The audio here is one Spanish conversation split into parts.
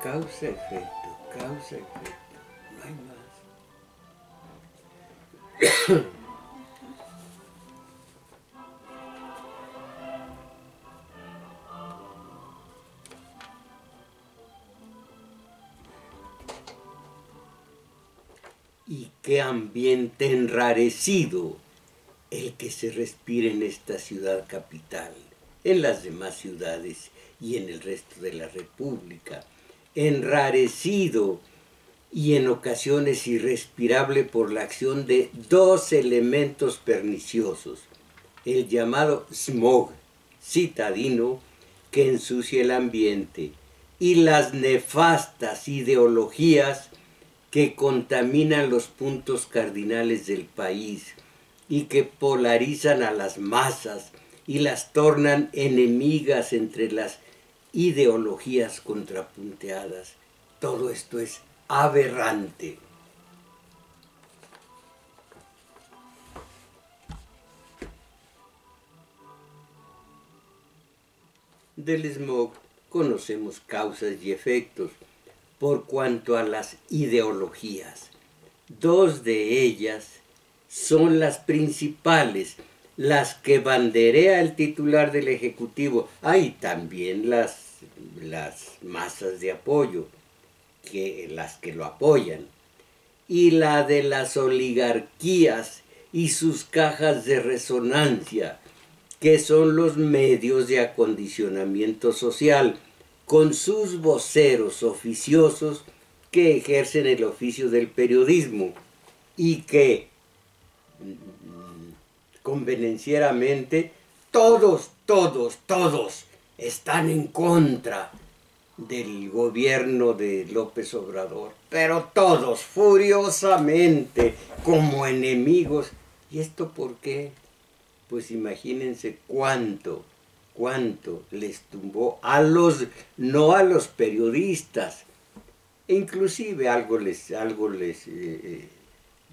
Causa-efecto, causa-efecto, no hay más. Y qué ambiente enrarecido el que se respira en esta ciudad capital, en las demás ciudades y en el resto de la República. Enrarecido y en ocasiones irrespirable por la acción de dos elementos perniciosos, el llamado smog citadino, que ensucia el ambiente, y las nefastas ideologías que contaminan los puntos cardinales del país y que polarizan a las masas y las tornan enemigas entre las ideologías contrapunteadas. Todo esto es aberrante. Del smog conocemos causas y efectos por cuanto a las ideologías. Dos de ellas son las principales, las que banderea el titular del Ejecutivo. Hay también las masas de apoyo, las que lo apoyan, y la de las oligarquías y sus cajas de resonancia, que son los medios de acondicionamiento social, con sus voceros oficiosos que ejercen el oficio del periodismo y que convenencieramente todos están en contra del gobierno de López Obrador, pero todos furiosamente como enemigos. ¿Y esto por qué? Pues imagínense cuánto les tumbó no a los periodistas, e inclusive algo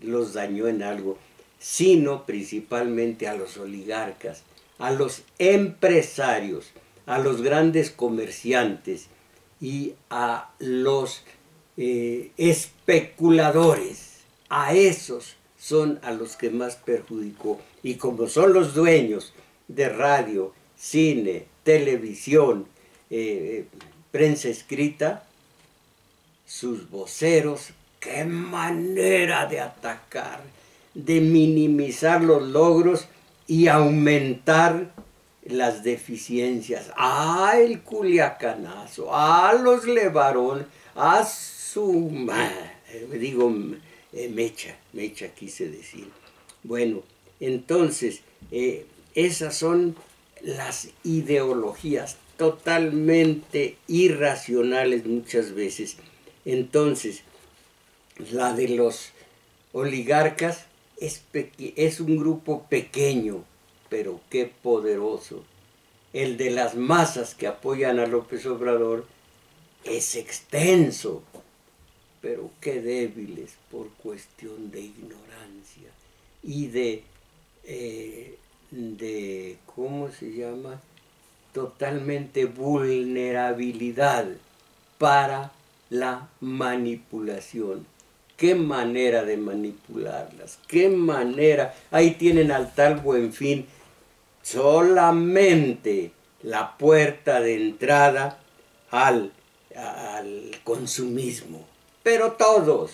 los dañó en algo, sino principalmente a los oligarcas, a los empresarios, a los grandes comerciantes y a los especuladores. A esos son a los que más perjudicó. Y como son los dueños de radio, cine, televisión, prensa escrita, sus voceros, qué manera de atacar, de minimizar los logros y aumentar las deficiencias. ¡Ah, el Culiacanazo! ¡Ah, los Levarón! ¡Ah, su mecha quise decir! Bueno, entonces, esas son las ideologías totalmente irracionales muchas veces. Entonces, la de los oligarcas es un grupo pequeño, pero qué poderoso. El de las masas que apoyan a López Obrador es extenso, pero qué débiles por cuestión de ignorancia y de ¿cómo se llama? Totalmente vulnerabilidad para la manipulación. Qué manera de manipularlas, qué manera. Ahí tienen al tal Buenfil solamente la puerta de entrada al consumismo. Pero todos.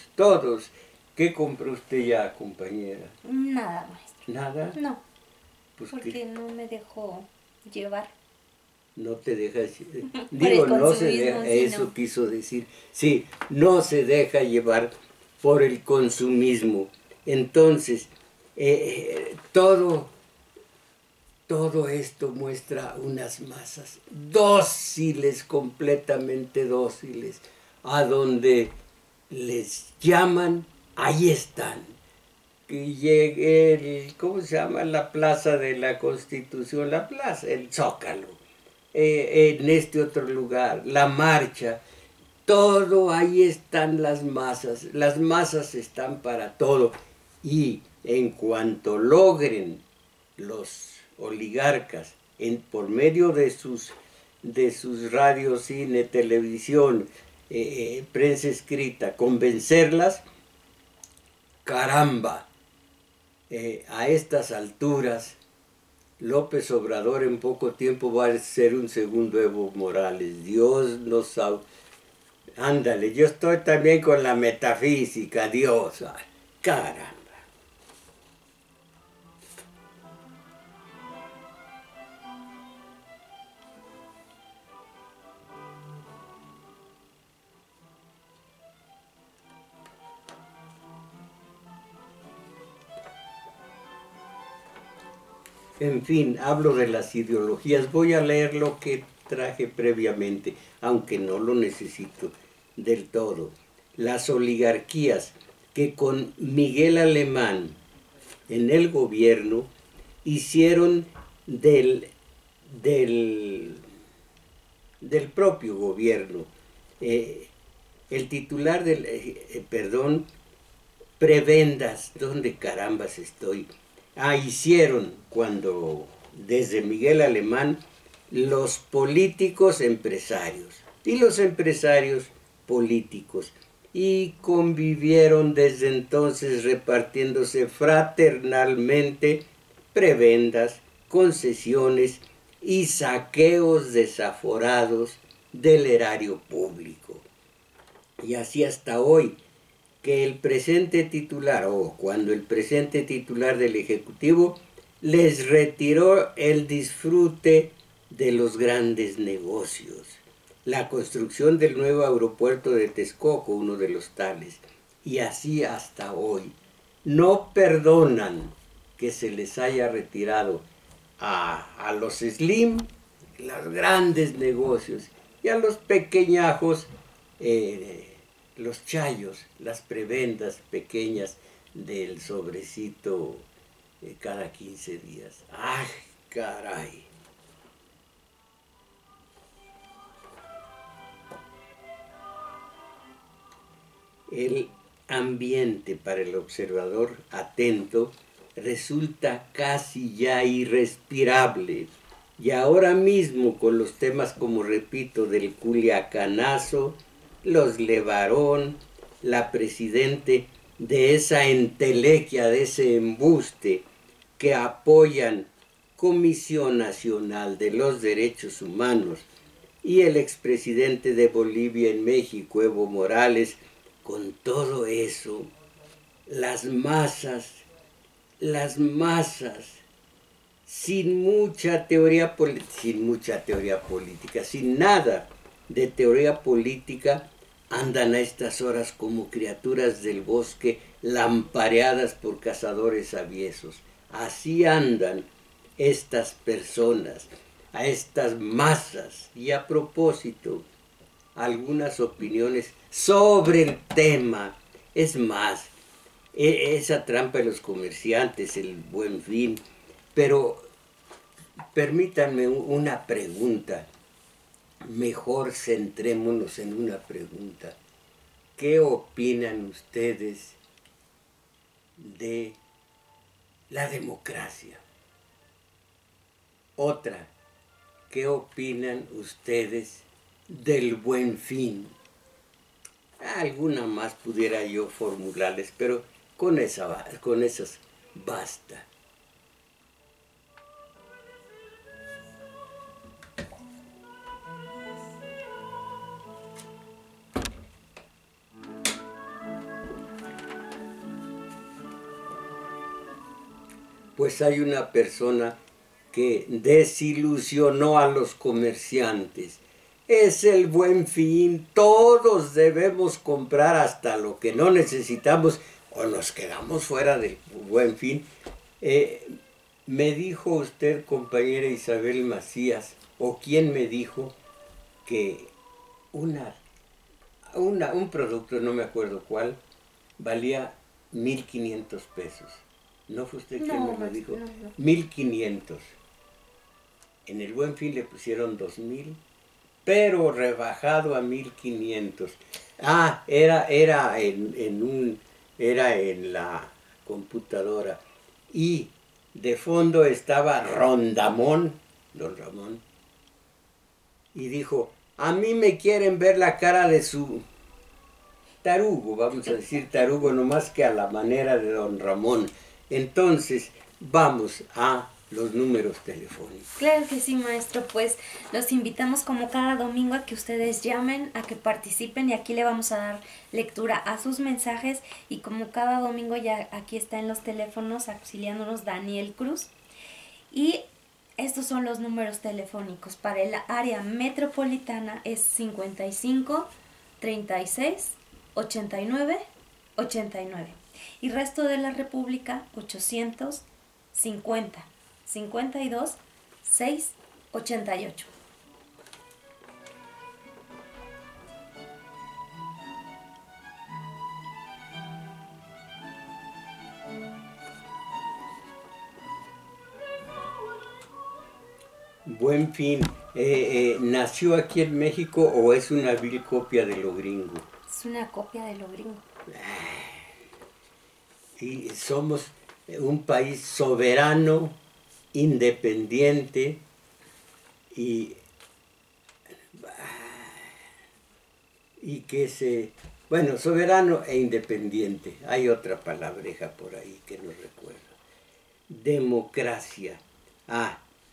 ¿Qué compró usted ya, compañera? Nada, maestro. ¿Nada? No, Pues porque no me dejó llevar. No te dejas, digo, no se deja, eso no quiso decir, sí, no se deja llevar por el consumismo. Entonces, todo esto muestra unas masas dóciles, completamente dóciles, a donde les llaman, ahí están. Que llegue ¿cómo se llama? La plaza de la Constitución, la plaza, el Zócalo. En este otro lugar, la marcha, todo ahí están las masas están para todo. Y en cuanto logren los oligarcas, por medio de sus radios, cine, televisión, prensa escrita, convencerlas, caramba, a estas alturas López Obrador en poco tiempo va a ser un segundo Evo Morales. Dios nos sabe. Ándale, yo estoy también con la metafísica, Dios. Ay, caramba. En fin, hablo de las ideologías. Voy a leer lo que traje previamente, aunque no lo necesito del todo. Las oligarquías que con Miguel Alemán en el gobierno hicieron del propio gobierno. El titular del, perdón, prebendas, ¿dónde carambas estoy? Hicieron cuando desde Miguel Alemán los políticos empresarios y los empresarios políticos y convivieron desde entonces repartiéndose fraternalmente prebendas, concesiones y saqueos desaforados del erario público. Y así hasta hoy, que el presente titular, o cuando el presente titular del Ejecutivo les retiró el disfrute de los grandes negocios. La construcción del nuevo aeropuerto de Texcoco, uno de los tales, y así hasta hoy. No perdonan que se les haya retirado a los Slim los grandes negocios y a los pequeñajos los chayos, las prebendas pequeñas del sobrecito cada 15 días. ¡Ay, caray! El ambiente para el observador atento resulta casi ya irrespirable. Y ahora mismo con los temas, como repito, del Culiacanazo, los Levarón, la presidente de esa entelequia, de ese embuste que apoyan Comisión Nacional de los Derechos Humanos y el expresidente de Bolivia en México, Evo Morales, con todo eso, las masas, sin mucha teoría política, sin nada de teoría política, andan a estas horas como criaturas del bosque lampareadas por cazadores aviesos. Así andan estas personas, a estas masas. Y a propósito, algunas opiniones sobre el tema. Es más, esa trampa de los comerciantes, el Buen Fin. Pero permítanme una pregunta. Mejor centrémonos en una pregunta. ¿Qué opinan ustedes de la democracia? Otra, ¿qué opinan ustedes del Buen Fin? Alguna más pudiera yo formularles, pero con esas basta. Pues hay una persona que desilusionó a los comerciantes. Es el Buen Fin, todos debemos comprar hasta lo que no necesitamos o nos quedamos fuera del Buen Fin. Me dijo usted, compañera Isabel Macías, o quién me dijo que un producto, no me acuerdo cuál, valía 1,500 pesos. ¿No fue usted quien me lo dijo? No. 1,500. En el Buen Fin le pusieron 2,000, pero rebajado a 1,500. Era en la computadora. Y de fondo estaba Rondamón, don Ramón, y dijo: A mí me quieren ver la cara de su tarugo, vamos a decir tarugo, nomás que a la manera de don Ramón. Entonces, vamos a los números telefónicos. Claro que sí, maestro. Pues los invitamos como cada domingo a que ustedes llamen, a que participen y aquí le vamos a dar lectura a sus mensajes y como cada domingo ya aquí está en los teléfonos auxiliándonos Daniel Cruz. Y estos son los números telefónicos. Para el área metropolitana es 55 36 89 89. Y resto de la República 850 52 6 88. Buen fin. ¿Nació aquí en México o es una vil copia de lo gringo? Es una copia de lo gringo. Y somos un país soberano, independiente y que bueno, soberano e independiente. Hay otra palabreja por ahí que no recuerdo. Democracia.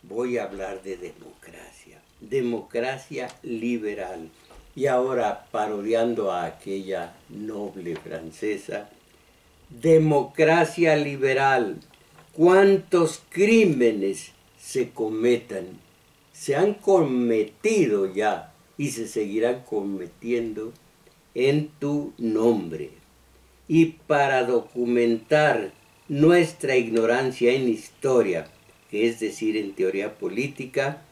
Voy a hablar de democracia. Democracia liberal. Y ahora, parodiando a aquella noble francesa, democracia liberal. ¿Cuántos crímenes se cometan? Se han cometido ya y se seguirán cometiendo en tu nombre. Y para documentar nuestra ignorancia en historia, que es decir, en teoría política,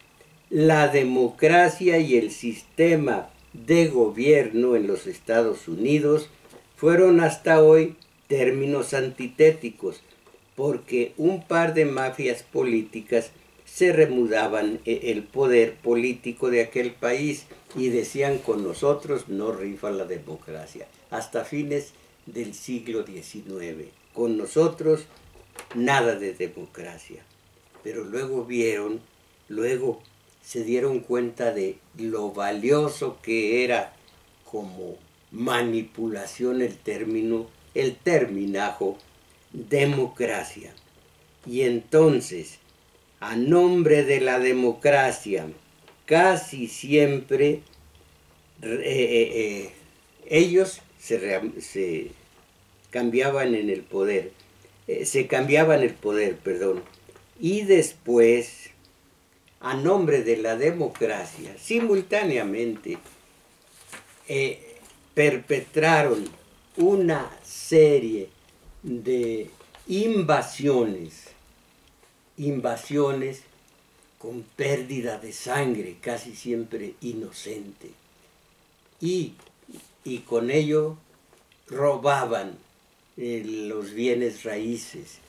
la democracia y el sistema de gobierno en los Estados Unidos fueron hasta hoy términos antitéticos, porque un par de mafias políticas se remudaban el poder político de aquel país y decían: con nosotros no rifa la democracia, hasta fines del siglo XIX. Con nosotros nada de democracia. Pero luego se dieron cuenta de lo valioso que era como manipulación el terminajo democracia. Y entonces, a nombre de la democracia, casi siempre ellos se cambiaban en el poder, se cambiaban el poder, perdón, y después, a nombre de la democracia, simultáneamente, perpetraron una serie de invasiones con pérdida de sangre, casi siempre inocente, y con ello robaban los bienes raíces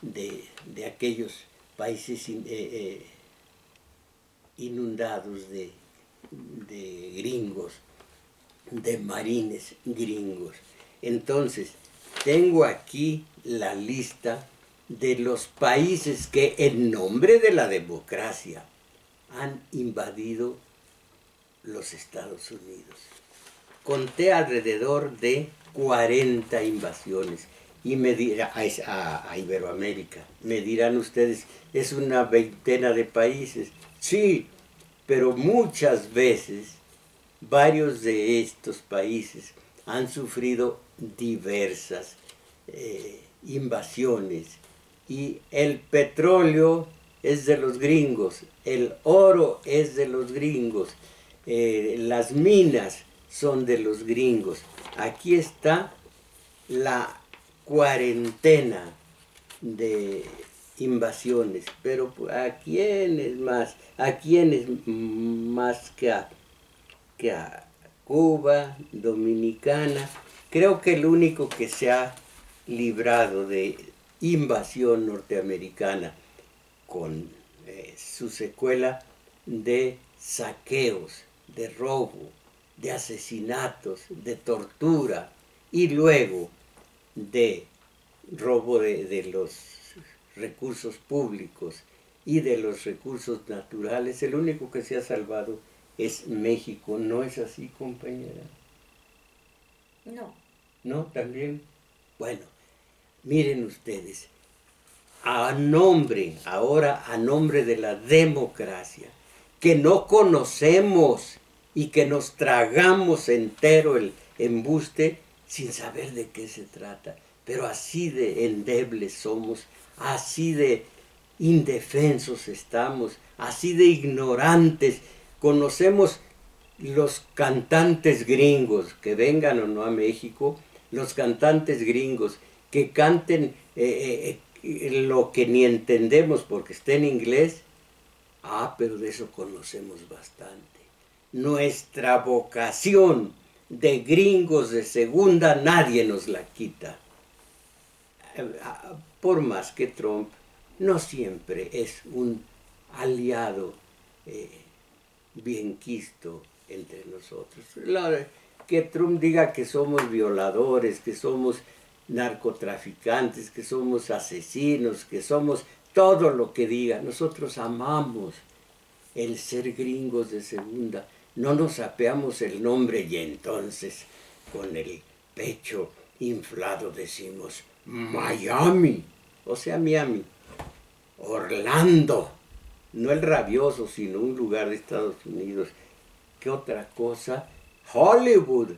de aquellos países inundados de gringos, de marines gringos. Entonces, tengo aquí la lista de los países que en nombre de la democracia han invadido los Estados Unidos. Conté alrededor de 40 invasiones y me dirá a Iberoamérica. Me dirán ustedes, es una veintena de países. Sí, pero muchas veces varios de estos países han sufrido diversas invasiones y el petróleo es de los gringos, el oro es de los gringos, las minas son de los gringos. Aquí está la cuarentena de invasiones, pero ¿a quiénes más? ¿A quiénes más que a Cuba, Dominicana? Creo que el único que se ha librado de invasión norteamericana con su secuela de saqueos, de robo, de asesinatos, de tortura y luego de robo de los recursos públicos y de los recursos naturales, el único que se ha salvado es México. ¿No es así, compañera? No. ¿No? ¿También? Bueno, miren ustedes, ahora a nombre de la democracia, que no conocemos y que nos tragamos entero el embuste sin saber de qué se trata. Pero así de endebles somos, así de indefensos estamos, así de ignorantes. Conocemos los cantantes gringos, que vengan o no a México, los cantantes gringos, que canten lo que ni entendemos porque está en inglés. Pero de eso conocemos bastante. Nuestra vocación de gringos de segunda nadie nos la quita. Por más que Trump no siempre es un aliado bien quisto entre nosotros. Que Trump diga que somos violadores, que somos narcotraficantes, que somos asesinos, que somos todo lo que diga. Nosotros amamos el ser gringos de segunda. No nos apeamos el nombre y entonces con el pecho inflado decimos Miami, o sea Miami, Orlando, no el rabioso, sino un lugar de Estados Unidos. ¿Qué otra cosa? Hollywood.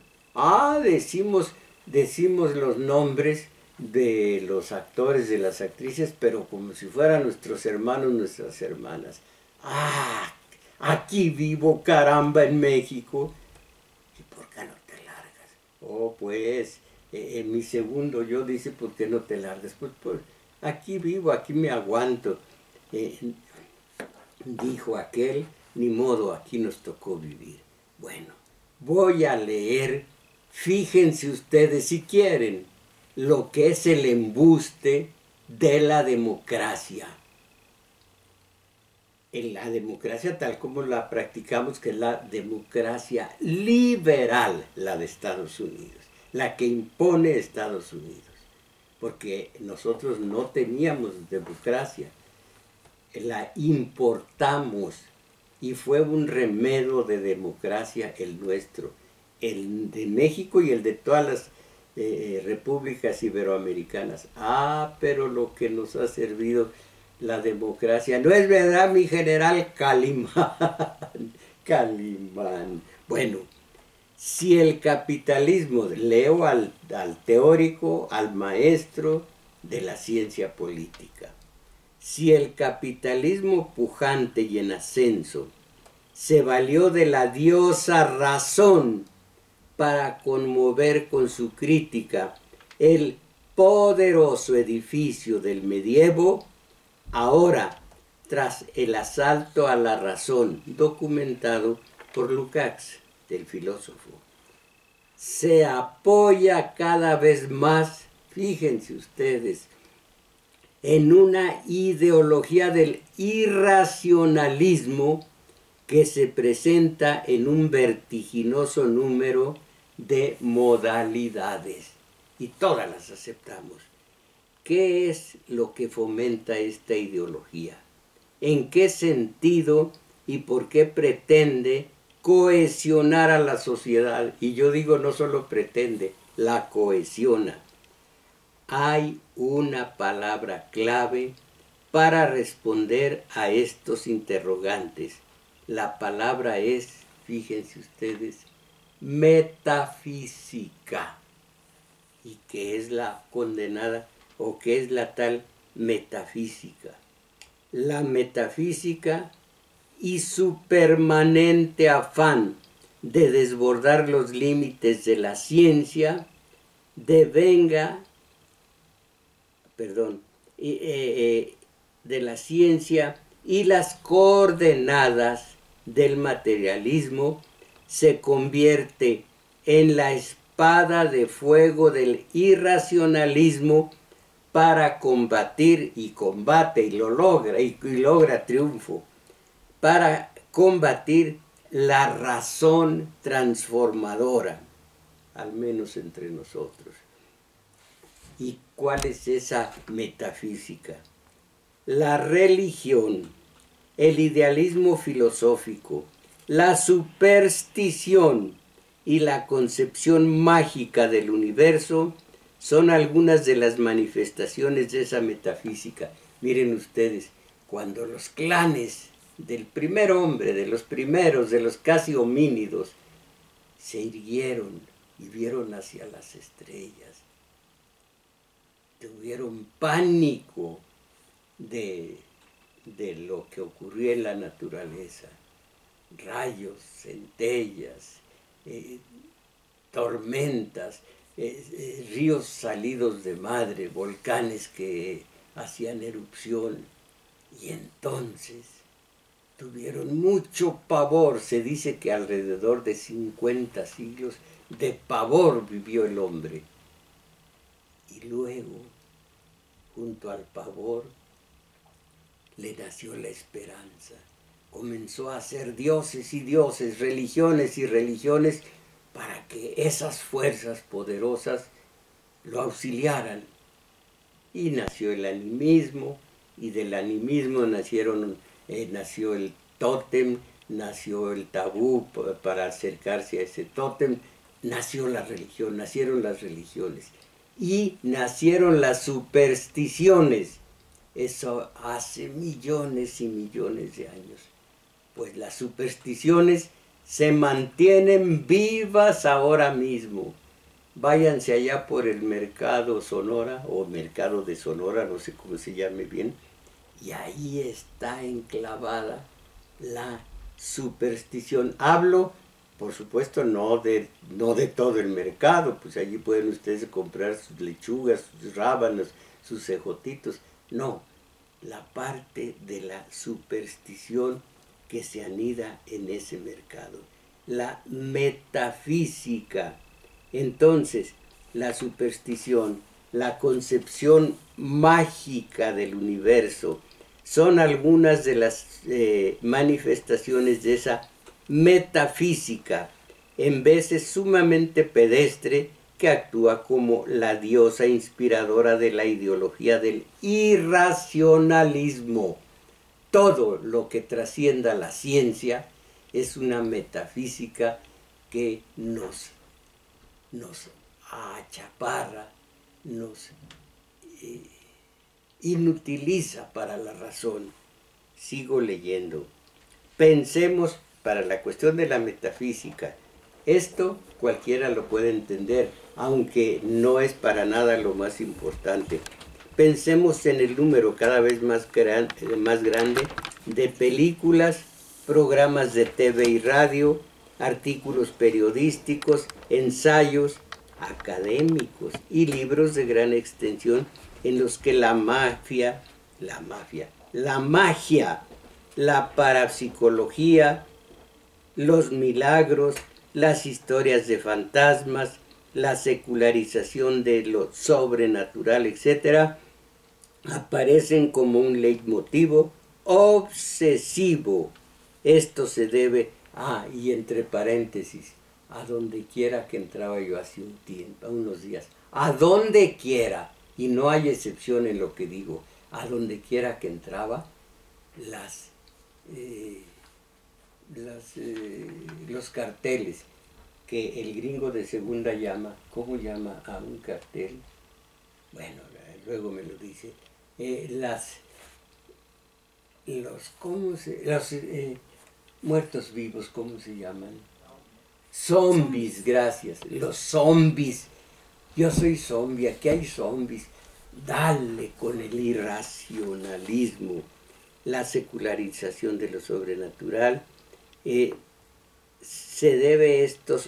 Decimos los nombres de los actores, de las actrices, pero como si fueran nuestros hermanos, nuestras hermanas. Aquí vivo, caramba, en México. ¿Y por qué no te largas? Pues, mi segundo yo dice, ¿por qué no te largas? Pues, aquí vivo, aquí me aguanto. Dijo aquel, ni modo, aquí nos tocó vivir. Bueno, voy a leer, fíjense ustedes si quieren, lo que es el embuste de la democracia. En la democracia tal como la practicamos, que es la democracia liberal, la de Estados Unidos, la que impone Estados Unidos, porque nosotros no teníamos democracia, la importamos y fue un remedio de democracia el nuestro, el de México y el de todas las repúblicas iberoamericanas. Pero lo que nos ha servido la democracia, ¿no es verdad, mi general Calimán? Bueno, si el capitalismo, leo al teórico, al maestro de la ciencia política, si el capitalismo pujante y en ascenso se valió de la diosa razón para conmover con su crítica el poderoso edificio del medievo, ahora, tras el asalto a la razón documentado por Lukács, del filósofo, se apoya cada vez más, fíjense ustedes, en una ideología del irracionalismo que se presenta en un vertiginoso número de modalidades, y todas las aceptamos. ¿Qué es lo que fomenta esta ideología? ¿En qué sentido y por qué pretende cohesionar a la sociedad? Y yo digo, no solo pretende, la cohesiona. Hay una palabra clave para responder a estos interrogantes. La palabra es, fíjense ustedes, metafísica. ¿Y qué es la condenada o qué es la tal metafísica? La metafísica y su permanente afán de desbordar los límites de la ciencia de la ciencia y las coordenadas del materialismo, se convierte en la espada de fuego del irracionalismo para combatir, y combate, y lo logra, y logra triunfo, para combatir la razón transformadora, al menos entre nosotros. ¿Y cuál es esa metafísica? La religión, el idealismo filosófico, La superstición y la concepción mágica del universo son algunas de las manifestaciones de esa metafísica. Miren ustedes, cuando los clanes del primer hombre, de los primeros, de los casi homínidos, se irguieron y vieron hacia las estrellas, tuvieron pánico de lo que ocurría en la naturaleza, rayos, centellas, tormentas, ríos salidos de madre, volcanes que hacían erupción, y entonces tuvieron mucho pavor. Se dice que alrededor de 50 siglos de pavor vivió el hombre, y luego, junto al pavor, le nació la esperanza. Comenzó a hacer dioses y dioses, religiones y religiones, para que esas fuerzas poderosas lo auxiliaran. Y nació el animismo, y del animismo nació el tótem, nació el tabú para acercarse a ese tótem, nació la religión, nacieron las religiones, y nacieron las supersticiones. Eso hace millones y millones de años. Pues las supersticiones se mantienen vivas ahora mismo. Váyanse allá por el Mercado Sonora, o Mercado de Sonora, no sé cómo se llame bien, y ahí está enclavada la superstición. Hablo, por supuesto, no de todo el mercado, pues allí pueden ustedes comprar sus lechugas, sus rábanos, sus ejotitos. No, la parte de la superstición que se anida en ese mercado. La metafísica. Entonces, la superstición, la concepción mágica del universo, son algunas de las manifestaciones de esa metafísica, en veces sumamente pedestre, que actúa como la diosa inspiradora de la ideología del irracionalismo. Todo lo que trascienda la ciencia es una metafísica que nos achaparra, nos inutiliza para la razón. Sigo leyendo. Pensemos, para la cuestión de la metafísica, esto cualquiera lo puede entender, aunque no es para nada lo más importante. Pensemos en el número cada vez más grande de películas, programas de TV y radio, artículos periodísticos, ensayos académicos y libros de gran extensión en los que la magia, la parapsicología, los milagros, las historias de fantasmas, la secularización de lo sobrenatural, etc., aparecen como un leitmotivo obsesivo. Esto se debe, y entre paréntesis, a donde quiera que entraba yo hace un tiempo, unos días, a donde quiera, y no hay excepción en lo que digo, a donde quiera que entraba, los carteles que el gringo de segunda llama, ¿cómo llama a un cartel? Bueno, luego me lo dice. Los muertos vivos, ¿cómo se llaman? Zombies, gracias. Los zombies. Yo soy zombie, aquí hay zombies. Dale con el irracionalismo, la secularización de lo sobrenatural. Se debe esto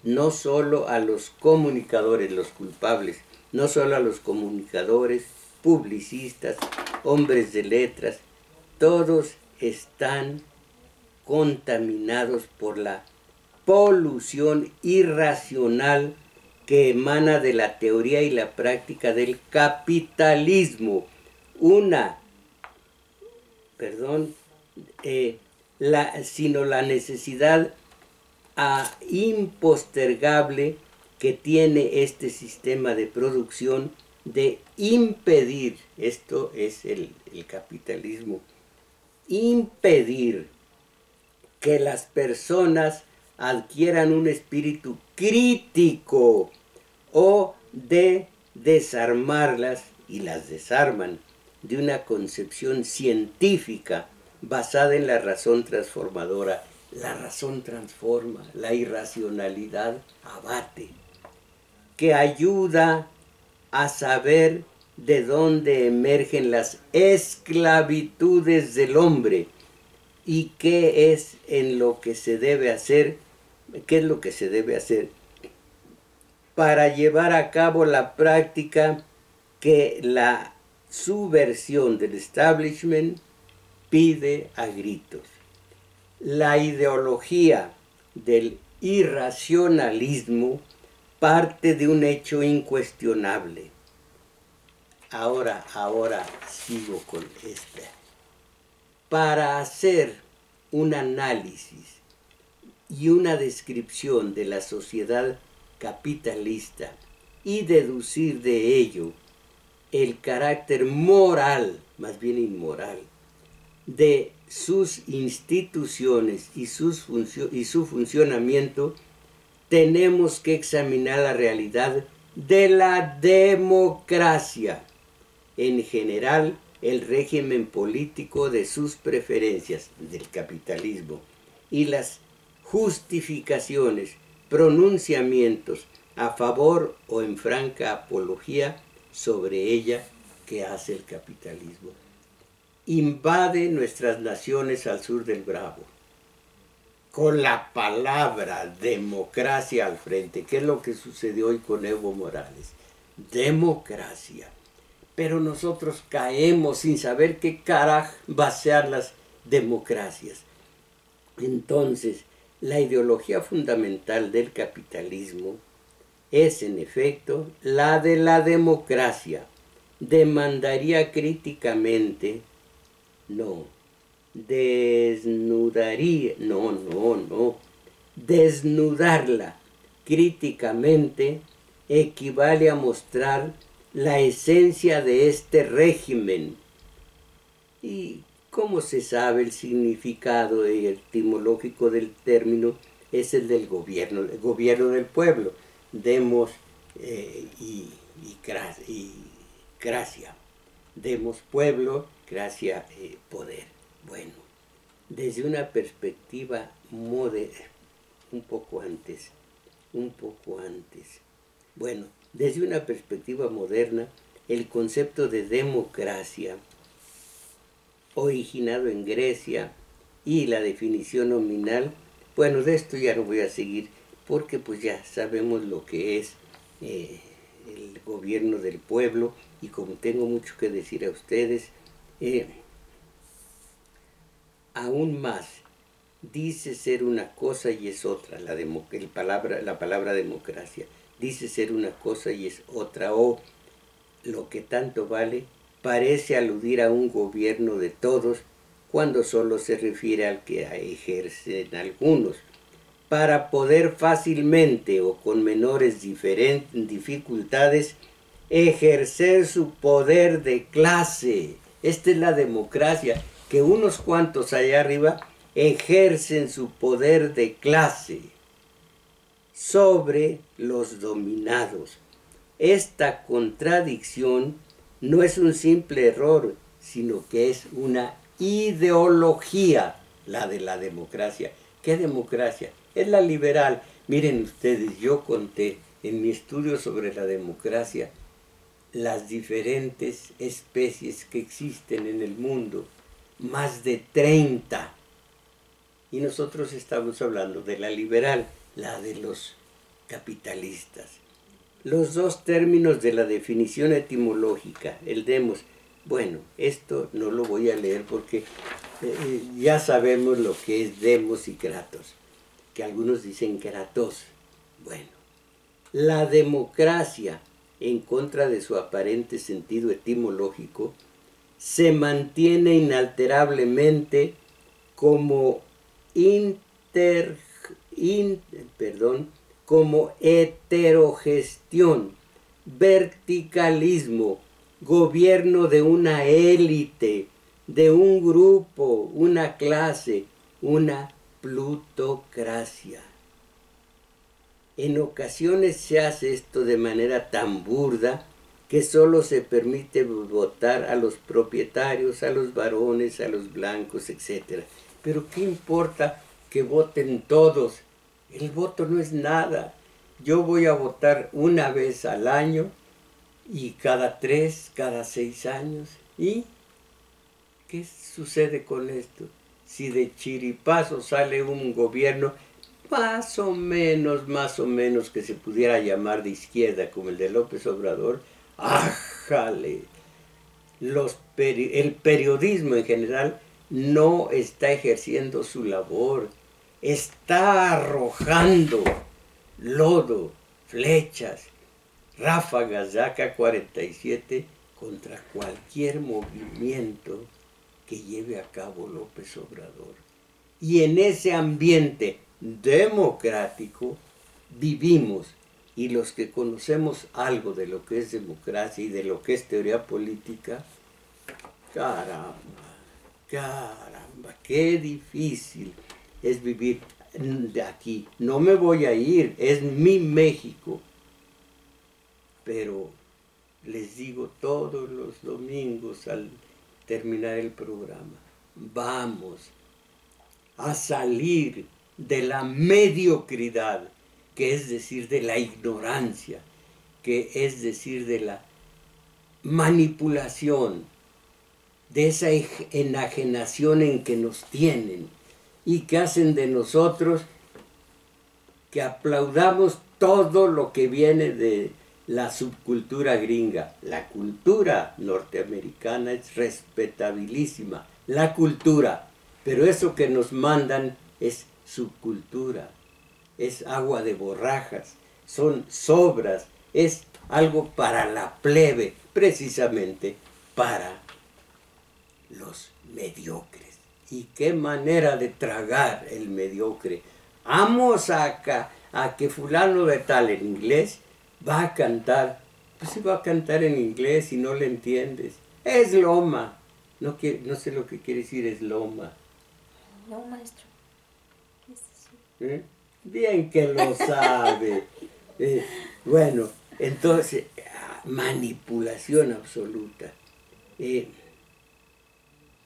no solo a los comunicadores, los culpables, no solo a los comunicadores, publicistas, hombres de letras, todos están contaminados por la polución irracional que emana de la teoría y la práctica del capitalismo. Sino la necesidad impostergable que tiene este sistema de producción de impedir, esto es el capitalismo, impedir que las personas adquieran un espíritu crítico o de desarmarlas, y las desarman, de una concepción científica basada en la razón transformadora. La razón transforma, la irracionalidad abate, que ayuda a saber de dónde emergen las esclavitudes del hombre y qué es en lo que se debe hacer, qué es lo que se debe hacer para llevar a cabo la práctica que la subversión del establishment pide a gritos. La ideología del irracionalismo parte de un hecho incuestionable. Ahora sigo con esta. Para hacer un análisis y una descripción de la sociedad capitalista y deducir de ello el carácter moral, más bien inmoral, de sus instituciones y su funcionamiento, tenemos que examinar la realidad de la democracia, en general el régimen político de sus preferencias del capitalismo y las justificaciones, pronunciamientos a favor o en franca apología sobre ella que hace el capitalismo. Invade nuestras naciones al sur del Bravo, con la palabra democracia al frente. ¿Qué es lo que sucedió hoy con Evo Morales? Democracia. Pero nosotros caemos sin saber qué carajo vaciar las democracias. Entonces, la ideología fundamental del capitalismo es, en efecto, la de la democracia. Demandaría críticamente, desnudarla críticamente equivale a mostrar la esencia de este régimen. ¿Y cómo se sabe el significado etimológico del término? Es el del gobierno, el gobierno del pueblo. Demos y gracia. Demos pueblo, gracia, poder. Bueno, desde una perspectiva moderna, un poco antes. Bueno, desde una perspectiva moderna, el concepto de democracia, originado en Grecia, y la definición nominal, bueno, de esto ya no voy a seguir, porque pues ya sabemos lo que es el gobierno del pueblo, y como tengo mucho que decir a ustedes, aún más, dice ser una cosa y es otra, la palabra democracia, dice ser una cosa y es otra, o lo que tanto vale, parece aludir a un gobierno de todos, cuando solo se refiere al que ejercen algunos, para poder fácilmente o con menores dificultades ejercer su poder de clase. Esta es la democracia, que unos cuantos allá arriba ejercen su poder de clase sobre los dominados. Esta contradicción no es un simple error, sino que es una ideología, la de la democracia. ¿Qué democracia? Es la liberal. Miren ustedes, yo conté en mi estudio sobre la democracia las diferentes especies que existen en el mundo, más de 30. Y nosotros estamos hablando de la liberal, la de los capitalistas. Los dos términos de la definición etimológica, el demos, bueno, esto no lo voy a leer porque ya sabemos lo que es demos y kratos, que algunos dicen kratos. Bueno, la democracia, en contra de su aparente sentido etimológico, se mantiene inalterablemente como como heterogestión, verticalismo, gobierno de una élite, de un grupo, una clase, una plutocracia. En ocasiones se hace esto de manera tan burda que solo se permite votar a los propietarios, a los varones, a los blancos, etc. Pero ¿qué importa que voten todos? El voto no es nada. Yo voy a votar una vez al año y cada 3, cada 6 años. ¿Y qué sucede con esto? Si de chiripazo sale un gobierno más o menos que se pudiera llamar de izquierda, como el de López Obrador, ¡ájale! El periodismo en general no está ejerciendo su labor, está arrojando lodo, flechas, ráfagas de AK-47 contra cualquier movimiento que lleve a cabo López Obrador. Y en ese ambiente democrático vivimos, y los que conocemos algo de lo que es democracia y de lo que es teoría política, caramba, qué difícil es vivir de aquí. No me voy a ir, es mi México. Pero les digo todos los domingos al terminar el programa, vamos a salir de la mediocridad, que es decir, de la ignorancia, que es decir, de la manipulación, de esa enajenación en que nos tienen y que hacen de nosotros que aplaudamos todo lo que viene de la subcultura gringa. La cultura norteamericana es respetabilísima, la cultura, pero eso que nos mandan es subcultura, es agua de borrajas, son sobras, es algo para la plebe, precisamente para los mediocres. Y qué manera de tragar el mediocre. Vamos a que fulano de tal en inglés va a cantar, pues si va a cantar en inglés y no le entiendes. Es loma. No sé lo que quiere decir es loma. No, maestro. ¿Qué es eso? Bien que lo sabe. Bueno, entonces, manipulación absoluta.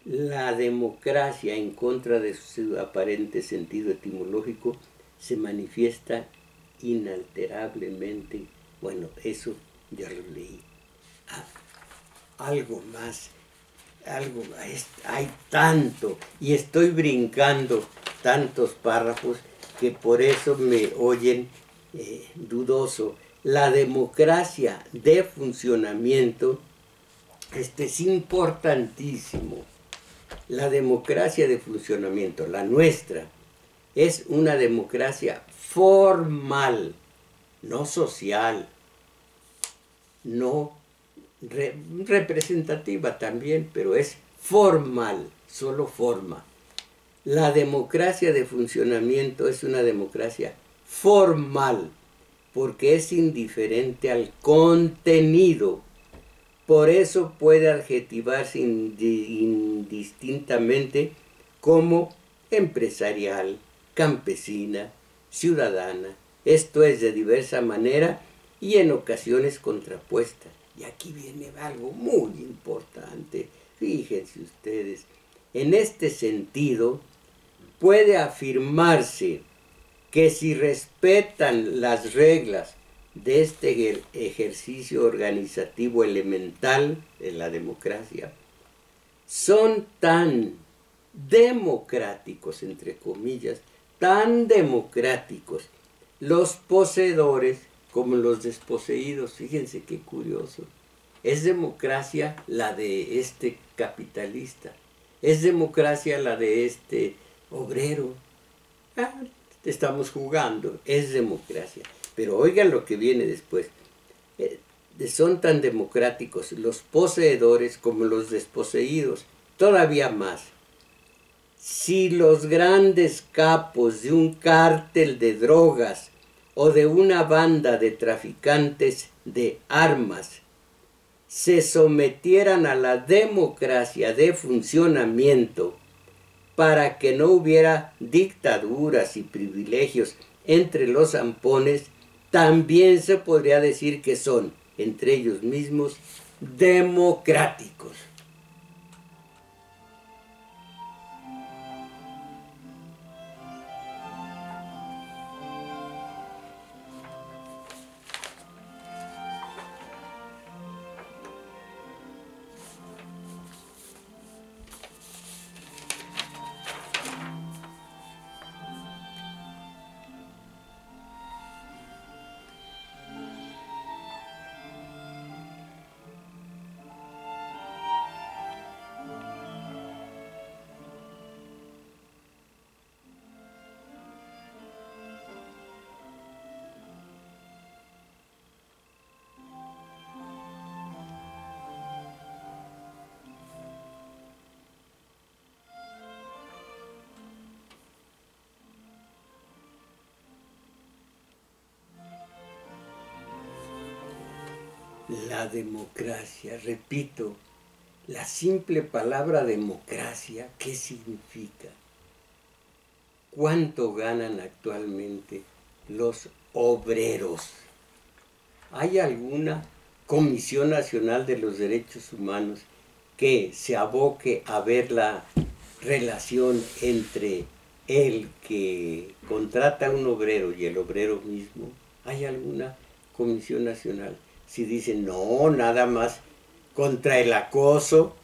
La democracia, en contra de su aparente sentido etimológico, se manifiesta inalterablemente. Bueno, eso ya lo leí. Algo más, hay tanto, y estoy brincando tantos párrafos que por eso me oyen dudoso. La democracia de funcionamiento, es importantísimo. La democracia de funcionamiento, la nuestra, es una democracia formal, no social, no representativa también, pero es formal, solo forma. La democracia de funcionamiento es una democracia formal, porque es indiferente al contenido. Por eso puede adjetivarse indistintamente como empresarial, campesina, ciudadana. Esto es de diversa manera y en ocasiones contrapuesta. Y aquí viene algo muy importante. Fíjense ustedes, en este sentido puede afirmarse que si respetan las reglas de este ejercicio organizativo elemental de la democracia, son tan democráticos, entre comillas, tan democráticos los poseedores como los desposeídos. Fíjense qué curioso. Es democracia la de este capitalista, es democracia la de este obrero. Estamos jugando, es democracia. Pero oigan lo que viene después. Son tan democráticos los poseedores como los desposeídos. Todavía más. Si los grandes capos de un cártel de drogas o de una banda de traficantes de armas se sometieran a la democracia de funcionamiento, para que no hubiera dictaduras y privilegios entre los zampones, también se podría decir que son, entre ellos mismos, democráticos. La democracia, repito, la simple palabra democracia, ¿qué significa? ¿Cuánto ganan actualmente los obreros? ¿Hay alguna Comisión Nacional de los Derechos Humanos que se aboque a ver la relación entre el que contrata a un obrero y el obrero mismo? ¿Hay alguna Comisión Nacional? Si dicen, no, nada más contra el acoso,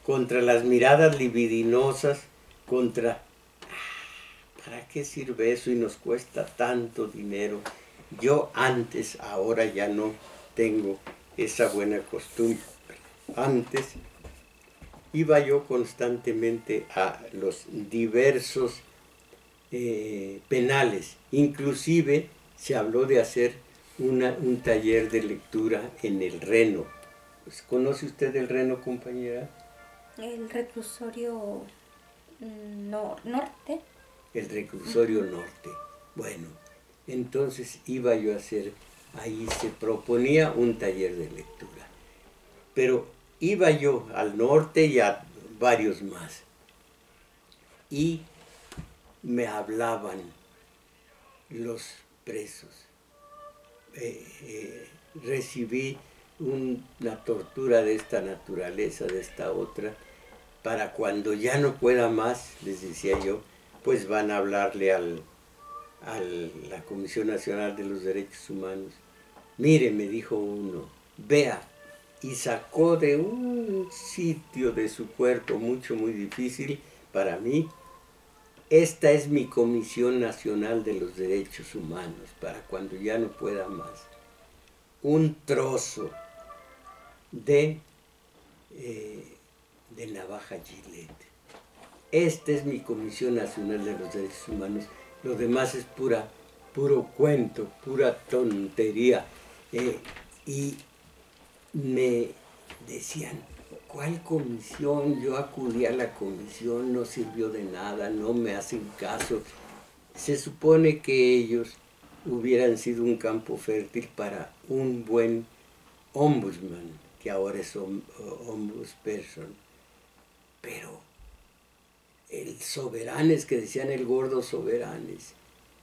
contra las miradas libidinosas, contra... ¿Para qué sirve eso y nos cuesta tanto dinero? Yo antes, ahora ya no tengo esa buena costumbre. Antes iba yo constantemente a los diversos penales. Inclusive se habló de hacer un taller de lectura en el Reno. Pues, ¿conoce usted el Reno, compañera? El reclusorio norte. El reclusorio norte. Bueno, entonces iba yo a hacer, ahí se proponía un taller de lectura. Pero iba yo al norte y a varios más. Y me hablaban los presos. Recibí una tortura de esta naturaleza, de esta otra, para cuando ya no pueda más, les decía yo, pues van a hablarle a la Comisión Nacional de los Derechos Humanos. Mire, me dijo uno, vea, y sacó de un sitio de su cuerpo muy difícil para mí, esta es mi Comisión Nacional de los Derechos Humanos, para cuando ya no pueda más. Un trozo de navaja Gillette. Esta es mi Comisión Nacional de los Derechos Humanos. Lo demás es puro cuento, pura tontería. Y me decían, ¿cuál comisión? Yo acudí a la comisión, no sirvió de nada, no me hacen caso. Se supone que ellos hubieran sido un campo fértil para un buen ombudsman, que ahora es ombudsperson. Pero el Soberanes, que decían el gordo Soberanes,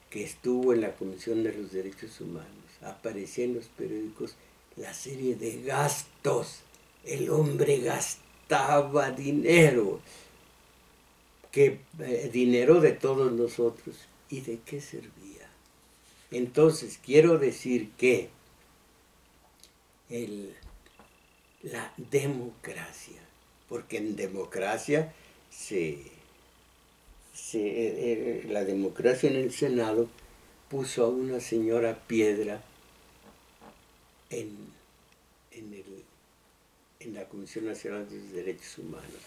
que estuvo en la Comisión de los Derechos Humanos, aparecía en los periódicos la serie de gastos. El hombre gastaba dinero, dinero de todos nosotros. ¿Y de qué servía? Entonces, quiero decir que la democracia, porque en democracia la democracia en el Senado puso a una señora Piedra en la Comisión Nacional de los Derechos Humanos.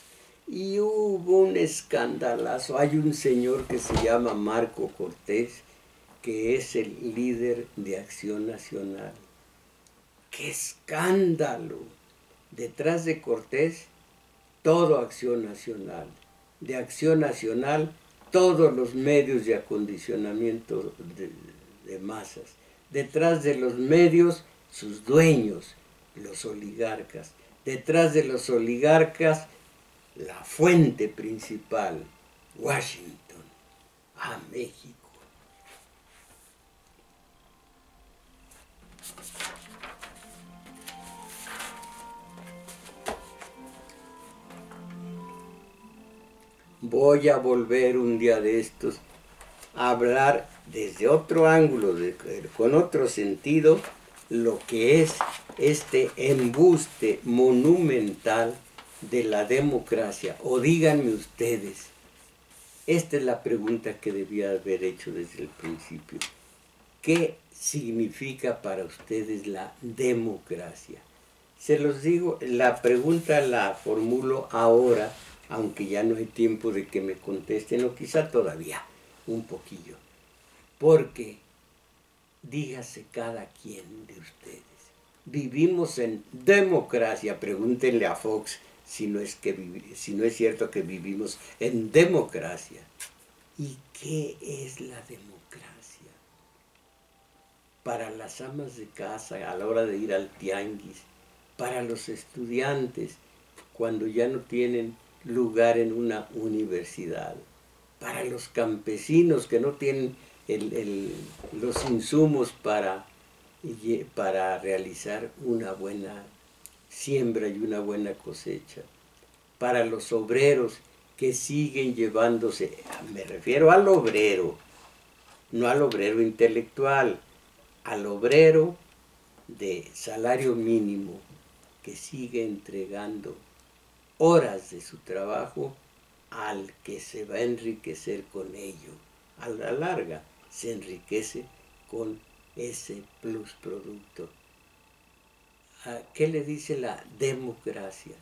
Y hubo un escandalazo. Hay un señor que se llama Marco Cortés, que es el líder de Acción Nacional. ¡Qué escándalo! Detrás de Cortés, todo Acción Nacional. De Acción Nacional, todos los medios de acondicionamiento de masas. Detrás de los medios, sus dueños, los oligarcas. Detrás de los oligarcas, la fuente principal, Washington, a México. Voy a volver un día de estos a hablar desde otro ángulo, con otro sentido, lo que es este embuste monumental de la democracia. O díganme ustedes, esta es la pregunta que debía haber hecho desde el principio. ¿Qué significa para ustedes la democracia? Se los digo, la pregunta la formulo ahora, aunque ya no hay tiempo de que me contesten, o quizá todavía un poquillo. Porque, dígase cada quien de ustedes, vivimos en democracia. Pregúntenle a Fox si no es cierto que vivimos en democracia. ¿Y qué es la democracia? Para las amas de casa a la hora de ir al tianguis, para los estudiantes cuando ya no tienen lugar en una universidad, para los campesinos que no tienen los insumos para realizar una buena siembra y una buena cosecha, para los obreros que siguen llevándose, me refiero al obrero, no al obrero intelectual, al obrero de salario mínimo que sigue entregando horas de su trabajo al que se va a enriquecer con ello. A la larga se enriquece con ese plus producto. ¿Qué le dice la democracia?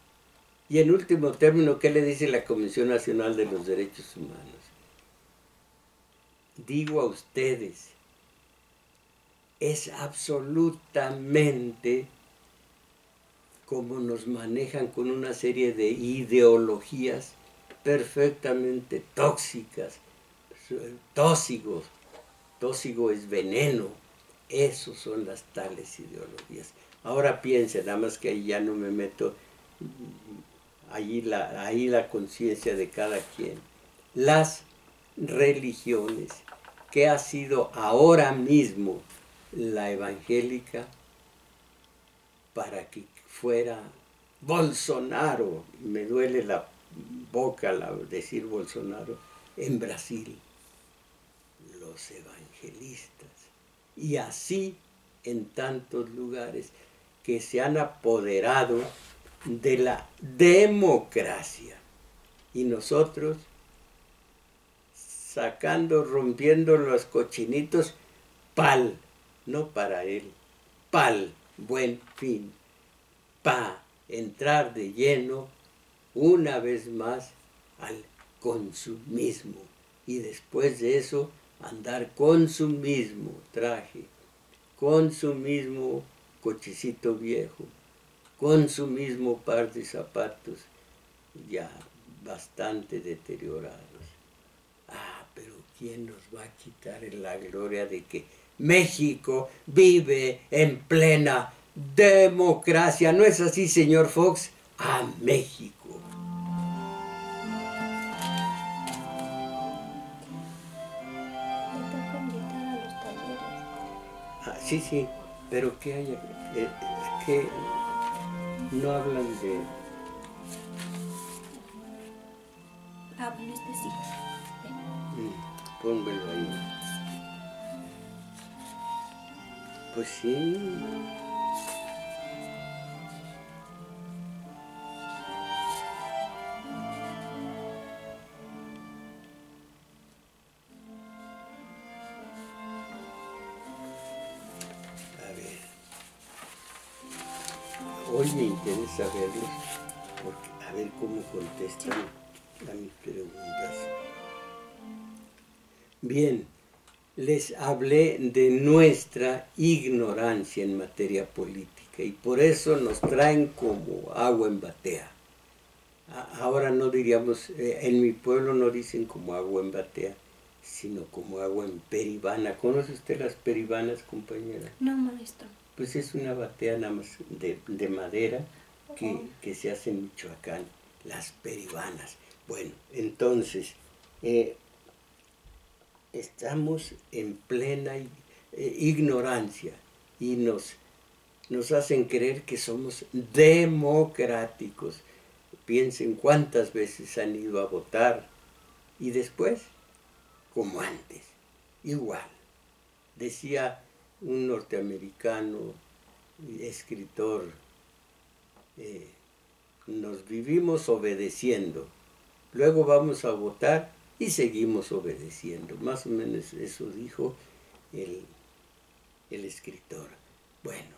Y en último término, ¿qué le dice la Comisión Nacional de los Derechos Humanos? Digo a ustedes, es absolutamente como nos manejan con una serie de ideologías perfectamente tóxicas, tóxicos. Tóxico es veneno. Esos son las tales ideologías. Ahora piensen, nada más que ahí ya no me meto, ahí la conciencia de cada quien. Las religiones, que ha sido ahora mismo la evangélica, para que fuera Bolsonaro, me duele la boca decir Bolsonaro, en Brasil, los evangelistas, y así en tantos lugares que se han apoderado de la democracia, y nosotros rompiendo los cochinitos, no para él, buen fin, para entrar de lleno una vez más al consumismo, y después de eso andar con su mismo traje, con su mismo cochecito viejo, con su mismo par de zapatos ya bastante deteriorados. Pero ¿quién nos va a quitar la gloria de que México vive en plena democracia? ¿No es así, señor Fox? ¡A México! Sí, pero ¿qué hay? ¿Qué no hablan de...? Bueno, sí. Pónmelo ahí. Pues sí. A ver. Hoy me interesa verlos, porque a ver cómo contestan a mis preguntas. Bien, les hablé de nuestra ignorancia en materia política y por eso nos traen como agua en batea. Ahora no diríamos, en mi pueblo no dicen como agua en batea, sino como agua en peribana. ¿Conoce usted las peribanas, compañera? No, maestro. Pues es una batea nada más de madera que se hace en Michoacán, las peribanas. Bueno, entonces, estamos en plena ignorancia y nos hacen creer que somos democráticos. Piensen cuántas veces han ido a votar y después, como antes, igual. Decía un norteamericano, escritor, nos vivimos obedeciendo, luego vamos a votar y seguimos obedeciendo. Más o menos eso dijo el escritor. Bueno,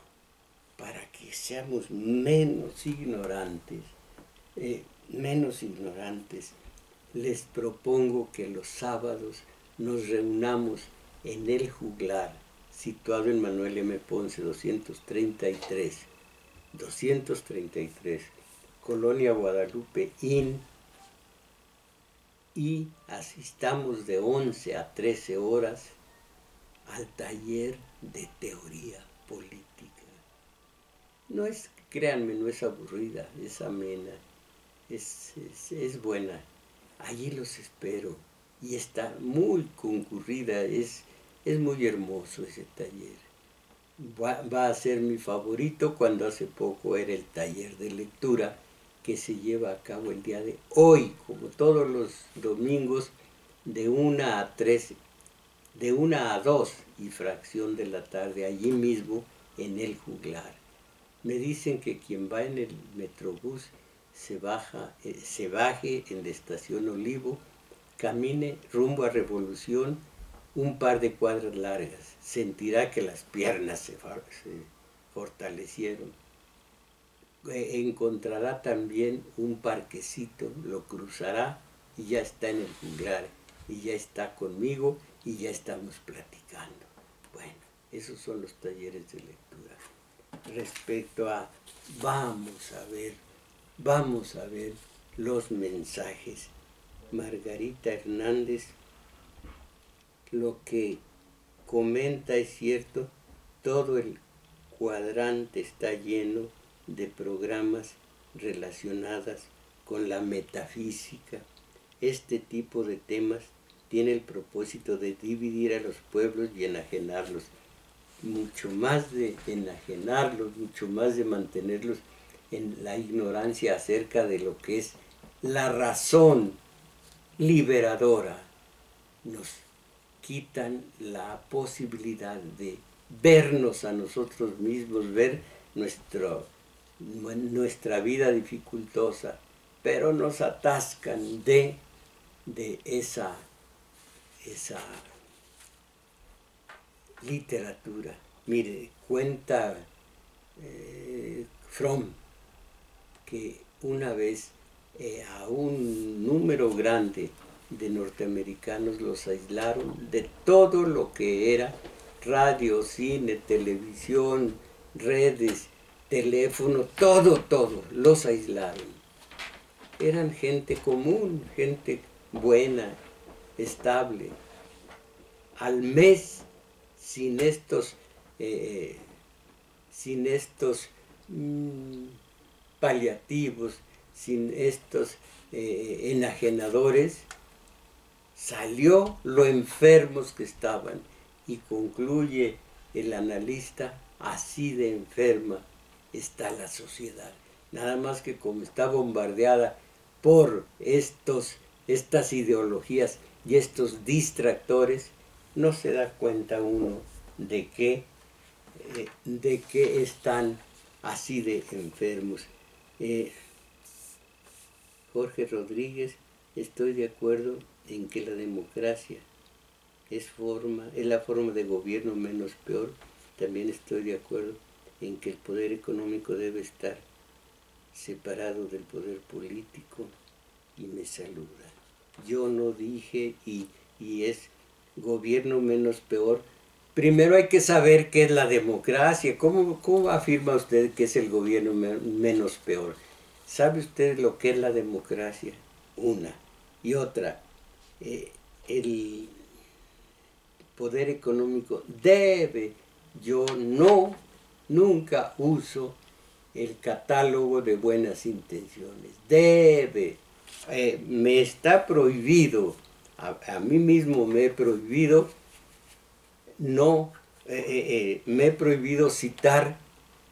para que seamos menos ignorantes, les propongo que los sábados nos reunamos en el juglar, situado en Manuel M. Ponce 233, Colonia Guadalupe Inn, y asistamos de 11 a 13 horas al taller de teoría política. No es, créanme, no es aburrida, es amena, es buena. Allí los espero y está muy concurrida, es muy hermoso ese taller. Va a ser mi favorito cuando hace poco era el taller de lectura que se lleva a cabo el día de hoy, como todos los domingos, de 1 a 3, de 1 a 2 y fracción de la tarde, allí mismo en el juglar. Me dicen que quien va en el Metrobús se baje en la estación Olivo, camine rumbo a Revolución un par de cuadras largas, sentirá que las piernas se fortalecieron. Encontrará también un parquecito, lo cruzará y ya está en el juglar, y ya está conmigo y ya estamos platicando. Bueno, esos son los talleres de lectura. Respecto a, vamos a ver los mensajes. Margarita Hernández, lo que comenta es cierto, todo el cuadrante está lleno de programas relacionados con la metafísica. Este tipo de temas tiene el propósito de dividir a los pueblos y enajenarlos. Mucho más de enajenarlos, mucho más de mantenerlos en la ignorancia acerca de lo que es la razón liberadora. Nos quitan la posibilidad de vernos a nosotros mismos, ver nuestra vida dificultosa, pero nos atascan de esa literatura. Mire, cuenta Fromm que una vez a un número grande de norteamericanos los aislaron de todo lo que era radio, cine, televisión, redes, teléfono, todo, los aislaron. Eran gente común, gente buena, estable. Al mes, sin estos paliativos, sin estos enajenadores, salió lo enfermos que estaban, y concluye el analista, así de enferma está la sociedad. Nada más que como está bombardeada por estas ideologías y estos distractores, no se da cuenta uno de que están así de enfermos. Jorge Rodríguez, estoy de acuerdo en que la democracia es la forma de gobierno menos peor. También estoy de acuerdo en que el poder económico debe estar separado del poder político, y me saluda. Yo no dije y es gobierno menos peor. Primero hay que saber qué es la democracia. ¿Cómo afirma usted que es el gobierno menos peor? ¿Sabe usted lo que es la democracia? Una. Y otra, el poder económico debe, yo nunca uso el catálogo de buenas intenciones. Debe, me está prohibido a mí mismo me he prohibido me he prohibido citar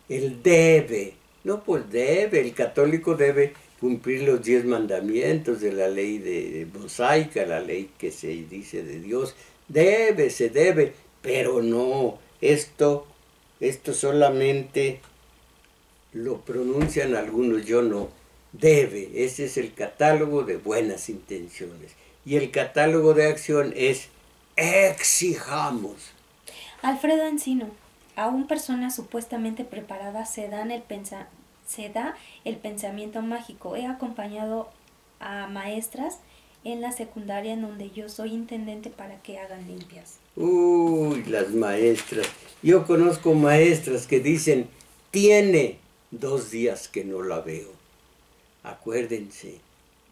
el debe. No, pues debe, el católico debe cumplir los 10 mandamientos de la ley de mosaica, la ley que se dice de Dios. Debe, se debe, pero no, esto solamente lo pronuncian algunos, yo no. Debe, ese es el catálogo de buenas intenciones. Y el catálogo de acción es exijamos. Alfredo Encino, aún personas supuestamente preparadas se da el pensamiento mágico. He acompañado a maestras en la secundaria en donde yo soy intendente para que hagan limpias. Uy, las maestras. Yo conozco maestras que dicen, tiene 2 días que no la veo. Acuérdense,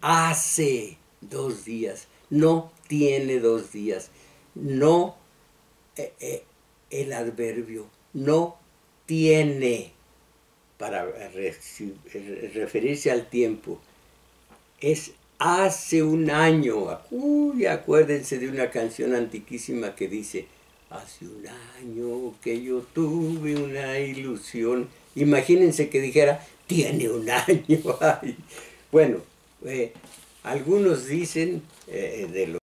hace 2 días, no tiene 2 días. No, el adverbio, no tiene, para referirse al tiempo, es hace un año. Uy, acuérdense de una canción antiquísima que dice, hace un año que yo tuve una ilusión. Imagínense que dijera, tiene un año. Ay. Bueno, algunos dicen de los